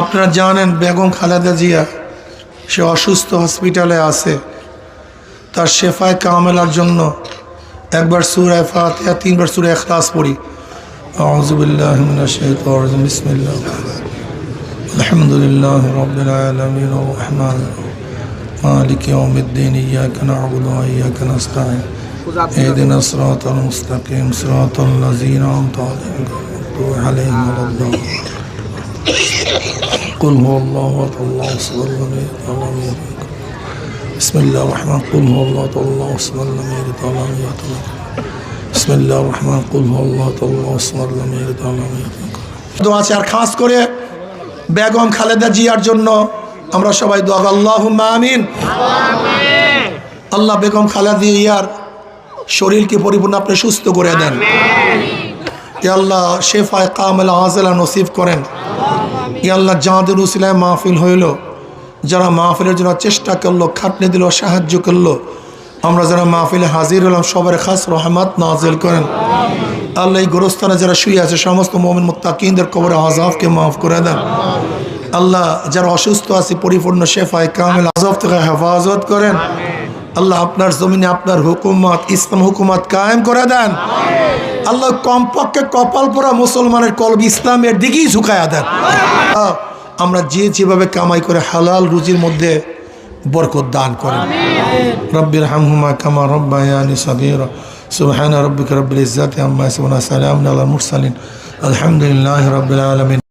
আপনারা জানেন বেগম খালেদা জিয়া সে অসুস্থ হসপিটালে আছে। তার শেফায় কামেলার জন্য একবার সূরা ফাতিহা, 3 বার সূরা ইখলাস পড়ি। আউযু বিল্লাহি মিনাশ শাইতানির রাজিম। বিসমিল্লাহ। আলহামদুলিল্লাহি রাব্বিল আলামিন আর রাহমানির রাহিম মালিকি ইয়াউমিদ্দিন ইয়্যাকা না'বুদু ওয়া ইয়্যাকা নাস্তাঈন ইহদিনাস সিরাতাল মুস্তাকিম সিরাতাল লাযীনা আন'আমতা আলাইহিম গায়রিল মাগদূবি আলাইহিম ওয়ালাদ-দাল্লিন। قل هو الله احد الله الصمد لم يلد ولم يولد. بسم الله الرحمن قل هو الله الله الصمد لم يلد ولم يولد. بسم الله الرحمن قل هو الله الله الصمد لم يلد ولم يولد. দোয়া আছে। আর খাস করে বেগম খালেদা জিয়ার জন্য আমরা সবাই দোয়া করি আল্লাহুম্মা আমিন। আল্লাহ বেগম খালেদা জিয়ার শরীরকে পরিপূর্ণ আপনি সুস্থ করে দেন। ইয়া আল্লাহ শেফায়ে কামেলা আজলা নসিব করেন। ইয়া আল্লাহ যাদের উসিলায় মাহফিল হইল, যারা মাহফিলের জন্য চেষ্টা করলো, খাটনি দিল, সাহায্য করলো, আমরা যারা মাহফিলে হাজির হলাম সবার খাস রহমত নাজিল করেন। আল্লাহ এই গোরস্থানে যারা শুয়ে আছে সমস্ত মুমিন মুত্তাকিনদের কবরে আযাবকে মাফ করে দেন। আল্লাহ যারা অসুস্থ আছে পরিপূর্ণ শেফায়ে কামেল আযাব থেকে হেফাজত করেন। আল্লাহ আপনার জমিনে আপনার হুকুমত ইসলাম হুকুমত কায়েম করে দেন। আল্লাহ কমপক্ষে কপাল পরা মুসলমানের কলব ইসলামের দিকেই ঝুঁকায়া দেন। আমরা যেভাবে কামাই করে হালাল রুজির মধ্যে বরকত দান করেন। রব্বির হামহুমা কামা রব্বায়ানি সগীরা। সুবহানা রাব্বিকা রাব্বিল ইজ্জাতি আম্মা ইয়াসিফুন, সালামুন আলাল মুরসালিন, আলহামদুলিল্লাহি রাব্বিল আলামিন।